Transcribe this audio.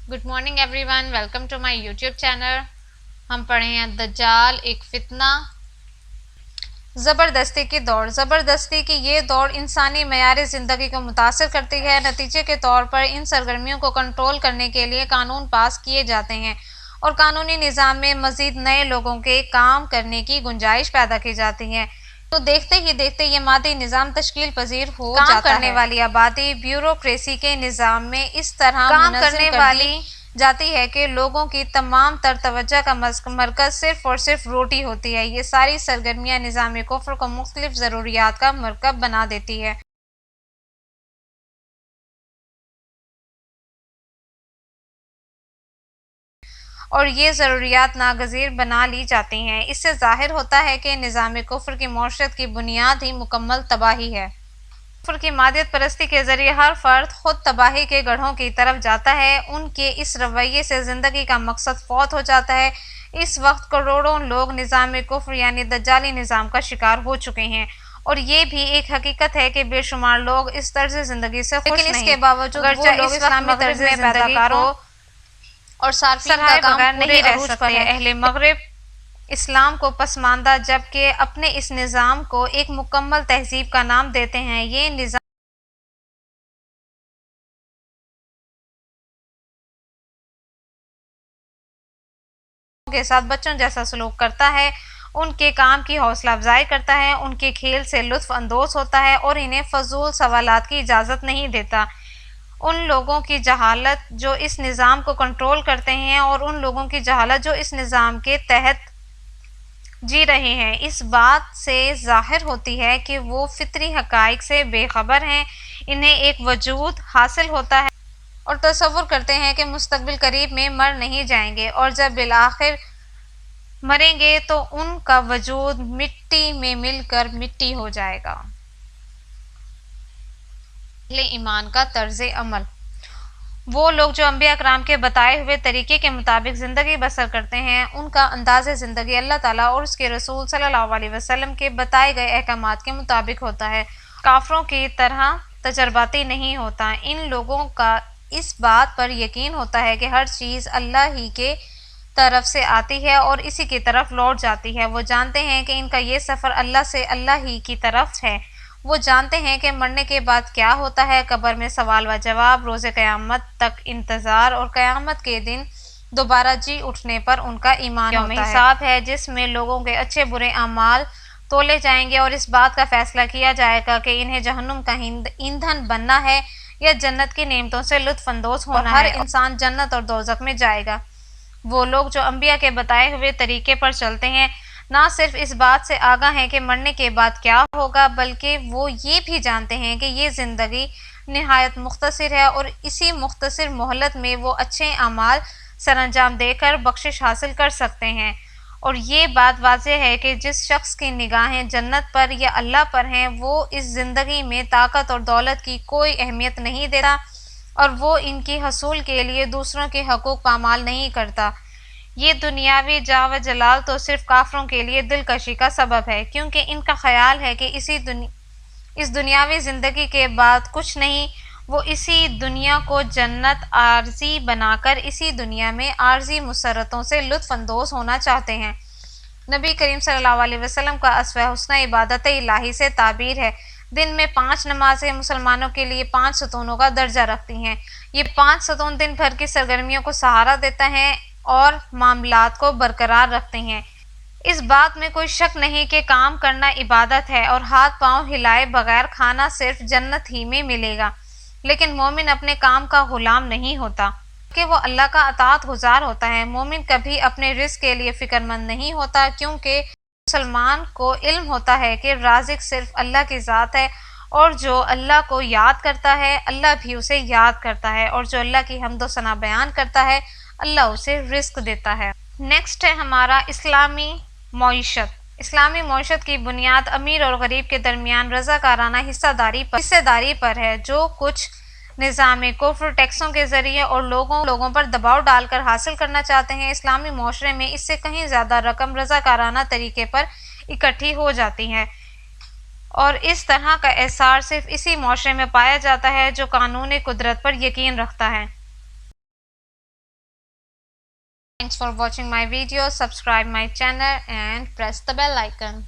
Good morning everyone, welcome to my YouTube channel. हम पढ़े हैं दज्जाल एक फितना। ज़बरदस्ती की दौड़। ज़बरदस्ती की ये दौड़ इंसानी मयार ज़िंदगी को मुतासर करती है। नतीजे के तौर पर इन सरगर्मियों को कंट्रोल करने के लिए कानून पास किए जाते हैं और कानूनी निज़ाम में मज़ीद नए लोगों के काम करने की गुंजाइश पैदा की जाती है। तो देखते ही देखते ये मादी निज़ाम तश्कील पजीर हो जाता है। काम करने वाली आबादी ब्यूरोक्रेसी के निज़ाम में इस तरह काम करने वाली जाती है कि लोगों की तमाम तर तवज्जो का मरकज़ सिर्फ और सिर्फ रोटी होती है। ये सारी सरगर्मियाँ निज़ाम कुफ्र को मुख्तलिफ ज़रूरियात का मरकब बना देती है। और ये ज़रूरियात नागज़ीर बना ली जाती हैं। इससे ज़ाहिर होता है कि निज़ाम कुफ्र की मौशरत की बुनियाद ही मुकम्मल तबाही है। कुफ्र की मादियत परस्ती के ज़रिए हर फ़र्द ख़ुद तबाही के गढ़ों की तरफ जाता है। उनके इस रवैये से ज़िंदगी का मकसद फ़ौत हो जाता है। इस वक्त करोड़ों लोग निज़ाम कुफ्र यानी दज्जाली निज़ाम का शिकार हो चुके हैं और ये भी एक हकीकत है कि बेशुमार लोग इस तर्ज ज़िंदगी से खुश नहीं। इसके बावजूद वो लोग इस्लामी तर्ज पैदाकारों और सार्फिन का काम नहीं रह सकते। अहले मगरिब इस्लाम को पसमानदा जबकि अपने इस निज़ाम को एक मुकम्मल तहजीब का नाम देते हैं। ये निज़ाम के साथ बच्चों जैसा सलूक करता है, उनके काम की हौसला अफजाई करता है, उनके खेल से लुत्फ अंदोज होता है और इन्हें फजूल सवालात की इजाज़त नहीं देता। उन लोगों की जहालत जो इस निज़ाम को कंट्रोल करते हैं और उन लोगों की जहालत जो इस निज़ाम के तहत जी रहे हैं, इस बात से ज़ाहिर होती है कि वो फितरी हक़ाइक़ से बेखबर हैं। इन्हें एक वजूद हासिल होता है और तसव्वुर करते हैं कि मुस्तक़बिल करीब में मर नहीं जाएंगे और जब बिलाखिर मरेंगे तो उनका वजूद मिट्टी में मिलकर मिट्टी हो जाएगा। ईमान का तर्ज अमल। वो लोग जो अंबिया कराम के बताए हुए तरीके के मुताबिक ज़िंदगी बसर करते हैं, उनका अंदाज़ ज़िंदगी अल्लाह ताला और उसके रसूल सल्लल्लाहु अलैहि वसल्लम के बताए गए अहकामात के मुताबिक होता है। काफरों की तरह तजर्बाती नहीं होता। इन लोगों का इस बात पर यकीन होता है कि हर चीज़ अल्लाह ही के तरफ से आती है और इसी की तरफ लौट जाती है। वो जानते हैं कि इनका ये सफ़र अल्लाह से अल्लाह ही की तरफ है। वो जानते हैं कि मरने के बाद क्या होता है, कब्र में सवाल व जवाब, रोज़े क़यामत तक इंतज़ार और क़यामत के दिन दोबारा जी उठने पर उनका ईमान होता है। हिसाब है जिसमें लोगों के अच्छे बुरे अमाल तोले जाएंगे और इस बात का फ़ैसला किया जाएगा कि इन्हें जहन्नुम का ईंधन बनना है या जन्नत की नेमतों से लुत्फ़अंदोज़ होना है। हर इंसान जन्नत और दोज़ख में जाएगा। वो लोग जो अंबिया के बताए हुए तरीके पर चलते हैं, ना सिर्फ इस बात से आगाह हैं कि मरने के बाद क्या होगा, बल्कि वो ये भी जानते हैं कि ये ज़िंदगी निहायत मुख्तसर है और इसी मुख्तसर मोहलत में वो अच्छे अमाल सरअंजाम देकर बख्शिश हासिल कर सकते हैं। और ये बात वाज़ेह है कि जिस शख्स की निगाहें जन्नत पर या अल्लाह पर हैं, वो इस ज़िंदगी में ताकत और दौलत की कोई अहमियत नहीं देता और वो इनकी हसूल के लिए दूसरों के हकूक़ पामाल नहीं करता। ये दुनियावी जाह व जलाल तो सिर्फ काफरों के लिए दिलकशी का सबब है, क्योंकि इनका ख्याल है कि इस दुनियावी ज़िंदगी के बाद कुछ नहीं। वो इसी दुनिया को जन्नत आर्जी बनाकर इसी दुनिया में आर्जी मुसरतों से लुत्फ़अंदोज़ होना चाहते हैं। नबी करीम सल्लल्लाहु अलैहि वसल्लम का अस्वे हुस्न इबादत इलाही से ताबीर है। दिन में 5 नमाज़ें मुसलमानों के लिए 5 सतूनों का दर्जा रखती हैं। ये 5 सतून दिन भर की सरगर्मियों को सहारा देता है और मामलात को बरकरार रखते हैं। इस बात में कोई शक नहीं कि काम करना इबादत है और हाथ पांव हिलाए बगैर खाना सिर्फ जन्नत ही में मिलेगा। लेकिन मोमिन अपने काम का गुलाम नहीं होता कि वो अल्लाह का अताअत गुजार होता है। मोमिन कभी अपने रिज़्क़ के लिए फ़िक्रमंद नहीं होता, क्योंकि मुसलमान को इल्म होता है कि राज़िक़ सिर्फ अल्लाह की ज़ात है और जो अल्लाह को याद करता है, अल्लाह भी उसे याद करता है और जो अल्लाह की हम्द व सना बयान करता है, अल्लाह उसे रिस्क देता है। नेक्स्ट है हमारा इस्लामी मईशत। इस्लामी मईशत की बुनियाद अमीर और गरीब के दरमियान रज़ाकाराना हिस्सेदारी पर है। जो कुछ निज़ाम कुफ्र टैक्सों के ज़रिए और लोगों पर दबाव डालकर हासिल करना चाहते हैं, इस्लामी माशरे में इससे कहीं ज़्यादा रकम रज़ाकाराना तरीके पर इकट्ठी हो जाती है और इस तरह का एहसास सिर्फ इसी माशरे में पाया जाता है जो कानून कुदरत पर यकीन रखता है। Thanks for watching my video. Subscribe my channel and press the bell icon.